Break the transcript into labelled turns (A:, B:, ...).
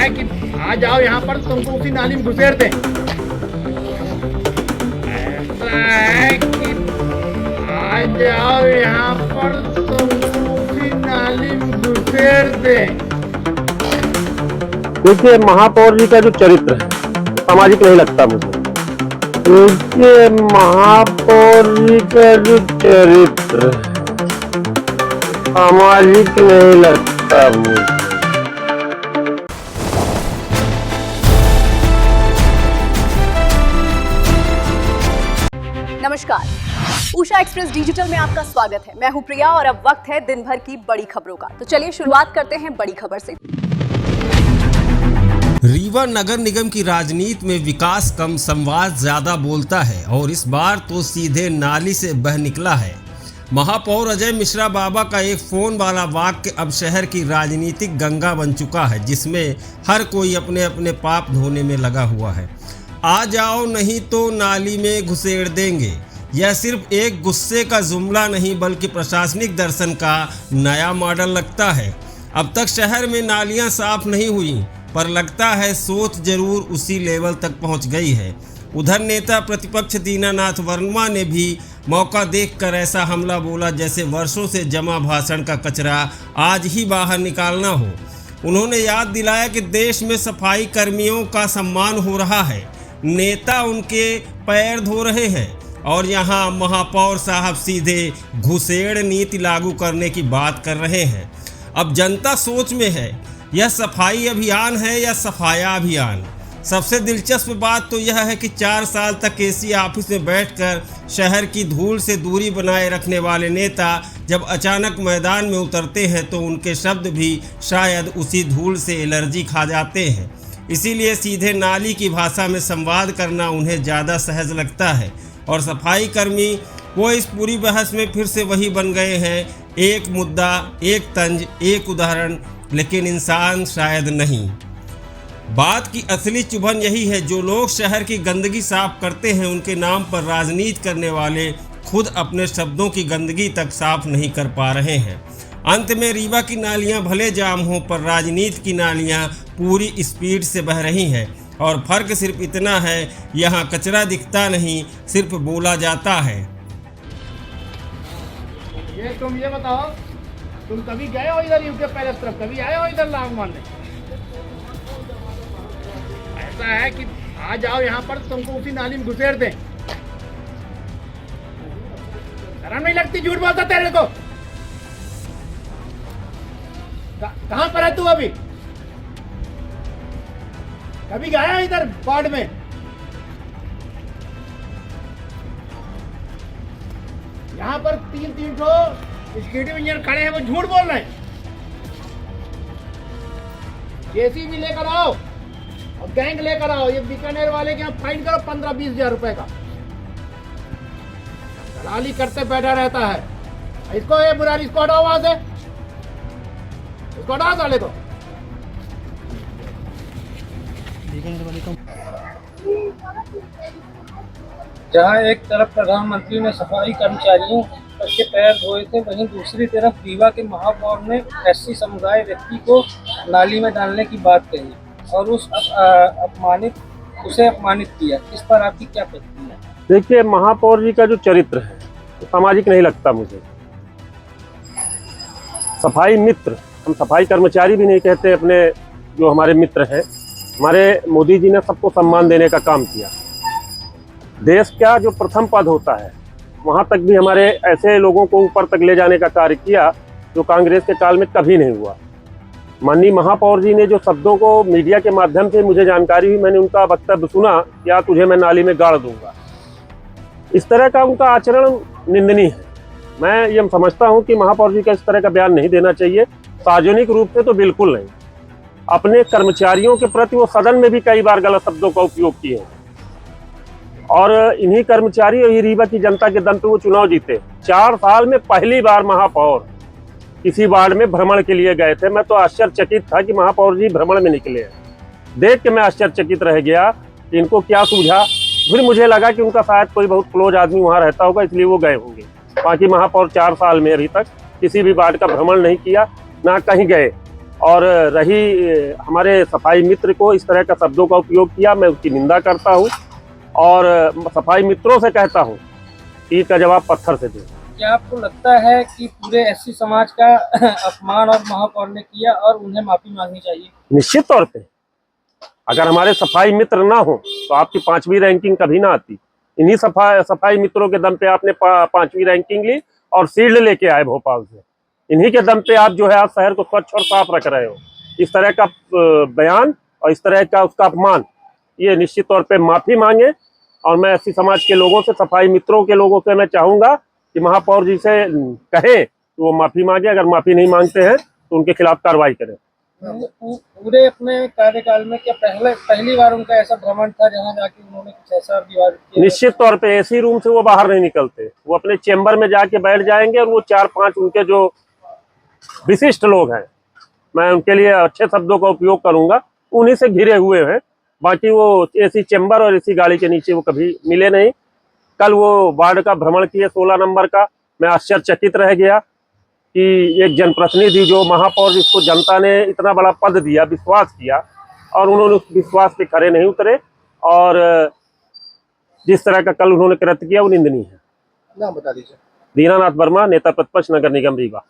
A: है कि आ जाओ यहाँ पर तुमको उसी नाली में घुसेड़ दें। ऐसा है कि आ जाओ यहाँ पर तुमको उसी नाली में घुसेड़ दें।
B: देखिए, महापौर जी का जो चरित्र है सामाजिक नहीं लगता मुझे। देखिए, महापौर जी का जो चरित्र सामाजिक नहीं लगता मुझे।
C: नमस्कार, उषा एक्सप्रेस डिजिटल में आपका स्वागत है। मैं हूं प्रिया और अब वक्त है दिन भर की बड़ी खबरों का। तो चलिए शुरुआत करते हैं बड़ी खबर से।
D: रीवा नगर निगम की राजनीति में विकास कम संवाद ज्यादा बोलता है और इस बार तो सीधे नाली से बह निकला है। महापौर अजय मिश्रा बाबा का एक फोन वाला वाक्य अब शहर की राजनीतिक गंगा बन चुका है, जिसमें हर कोई अपने अपने पाप धोने में लगा हुआ है। आ जाओ नहीं तो नाली में घुसेड़ देंगे। यह सिर्फ एक गुस्से का जुमला नहीं बल्कि प्रशासनिक दर्शन का नया मॉडल लगता है। अब तक शहर में नालियां साफ नहीं हुई, पर लगता है सोच जरूर उसी लेवल तक पहुंच गई है। उधर नेता प्रतिपक्ष दीनानाथ वर्मा ने भी मौका देखकर ऐसा हमला बोला जैसे वर्षों से जमा भाषण का कचरा आज ही बाहर निकालना हो। उन्होंने याद दिलाया कि देश में सफाई कर्मियों का सम्मान हो रहा है, नेता उनके पैर धो रहे हैं और यहाँ महापौर साहब सीधे घुसेड़ नीति लागू करने की बात कर रहे हैं। अब जनता सोच में है, यह सफाई अभियान है या सफाया अभियान। सबसे दिलचस्प बात तो यह है कि 4 साल तक एसी ऑफिस में बैठकर शहर की धूल से दूरी बनाए रखने वाले नेता जब अचानक मैदान में उतरते हैं तो उनके शब्द भी शायद उसी धूल से एलर्जी खा जाते हैं। इसीलिए सीधे नाली की भाषा में संवाद करना उन्हें ज़्यादा सहज लगता है और सफाई कर्मी वो इस पूरी बहस में फिर से वही बन गए हैं, एक मुद्दा, एक तंज, एक उदाहरण, लेकिन इंसान शायद नहीं। बात की असली चुभन यही है, जो लोग शहर की गंदगी साफ करते हैं उनके नाम पर राजनीति करने वाले खुद अपने शब्दों की गंदगी तक साफ नहीं कर पा रहे हैं। अंत में रीवा की नालियां भले जाम हों पर राजनीति की नालियां पूरी स्पीड से बह रही हैं और फर्क सिर्फ इतना है, यहाँ कचरा दिखता नहीं, सिर्फ बोला जाता है।
A: तुम ये बताओ, तुम कभी गए हो इधर यूके पैलेस तरफ? कभी आए हो इधर लांग मारने? ऐसा है कि आ जाओ यहाँ पर तुमको उसी नाली में घुसेड़ दें। शर्म नहीं लगती? झूठ बोलता तेरे को। कहाँ पर है तू अभी? कभी गया इधर वार्ड में? यहाँ पर तीन ठो एग्जीक्यूटिव इंजीनियर खड़े हैं, वो झूठ बोल रहे हैं। जेसीबी लेकर आओ और गैंग लेकर आओ, ये बीकानेर वाले के यहाँ फाइन करो 15-20 हजार रुपए का। दलाली करते बैठा रहता है। इसको ये बुरारी, इसको हटाओ वहां से, इसको हटाओ साले को।
E: जहां एक तरफ प्रधानमंत्री ने सफाई कर्मचारियों के पैर धोए थे, वहीं दूसरी तरफ रीवा के महापौर ने एससी समुदाय व्यक्ति को नाली में डालने की बात कही और उसे अपमानित किया। इस पर आपकी क्या प्रतिक्रिया है?
B: देखिए, महापौर जी का जो चरित्र है तो सामाजिक नहीं लगता मुझे। सफाई मित्र, हम सफाई कर्मचारी भी नहीं कहते, अपने जो हमारे मित्र हैं। हमारे मोदी जी ने सबको सम्मान देने का काम किया। देश का जो प्रथम पद होता है वहाँ तक भी हमारे ऐसे लोगों को ऊपर तक ले जाने का कार्य किया जो कांग्रेस के काल में कभी नहीं हुआ। माननीय महापौर जी ने जो शब्दों को मीडिया के माध्यम से मुझे जानकारी हुई, मैंने उनका वक्तव्य सुना, क्या तुझे मैं नाली में गाड़ दूंगा, इस तरह का उनका आचरण निंदनीय है। मैं ये समझता हूँ कि महापौर जी का इस तरह का बयान नहीं देना चाहिए, सार्वजनिक रूप से तो बिल्कुल नहीं। अपने कर्मचारियों के प्रति वो सदन में भी कई बार गलत शब्दों का उपयोग किए हैं और इन्हीं कर्मचारी और रीवा की जनता के दम पे वो चुनाव जीते। 4 साल में पहली बार महापौर किसी वार्ड में भ्रमण के लिए गए थे। मैं तो आश्चर्यचकित था कि महापौर जी भ्रमण में निकले हैं। देख के मैं आश्चर्यचकित रह गया कि इनको क्या सूझा। फिर मुझे लगा कि उनका शायद कोई बहुत क्लोज आदमी वहाँ रहता होगा, इसलिए वो गए होंगे। बाकी महापौर 4 साल में अभी तक किसी भी वार्ड का भ्रमण नहीं किया, ना कहीं गए। और रही हमारे सफाई मित्र को इस तरह का शब्दों का उपयोग किया, मैं उसकी निंदा करता हूँ और सफाई मित्रों से कहता हूँ कि इसका जवाब पत्थर से दें।
E: क्या आपको लगता है कि पूरे एससी समाज का अपमान और महापौर ने किया और उन्हें माफी मांगनी चाहिए?
B: निश्चित तौर पे अगर हमारे सफाई मित्र ना हो तो आपकी 5वीं रैंकिंग कभी ना आती। इन्हीं सफाई मित्रों के दम पे आपने 5वीं रैंकिंग ली और शील्ड लेके आए भोपाल से। इन्हीं के दम पे आप जो है आज शहर को स्वच्छ और साफ रख रहे हो। इस तरह का बयान और इस तरह का उसका अपमान, ये निश्चित तौर पे माफी मांगे। और मैं एससी समाज के लोगों से, सफाई मित्रों के लोगों से मैं चाहूंगा कि महापौर जी से कहें कि वो माफी मांगे। अगर माफी नहीं मांगते हैं तो उनके खिलाफ कार्रवाई करें।
E: पूरे अपने कार्यकाल में क्या पहली बार उनका ऐसा भ्रमण था जहां जाके उन्होंने कुछ ऐसा विवाद किया?
B: निश्चित तौर पे एसी रूम से वो बाहर नहीं निकलते। वो अपने चेंबर में जाके बैठ जाएंगे और वो 4-5 उनके जो विशिष्ट लोग हैं, मैं उनके लिए अच्छे शब्दों का उपयोग करूंगा, उन्हीं से घिरे हुए हैं। बाकी वो एसी चेंबर और एसी गाड़ी के नीचे वो कभी मिले नहीं। कल वो वार्ड का भ्रमण किए 16 नंबर का, मैं आश्चर्यचकित रह गया कि एक जनप्रतिनिधि जो महापौर जिसको जनता ने इतना बड़ा पद दिया, विश्वास किया, और उन्होंने उस विश्वास पे खरे नहीं उतरे और जिस तरह का कल उन्होंने कृत्य किया वो निंदनीय है।
E: नाम बता दीजिए।
B: दीनानाथ वर्मा, नेता प्रतिपक्ष, नगर निगम रीवा।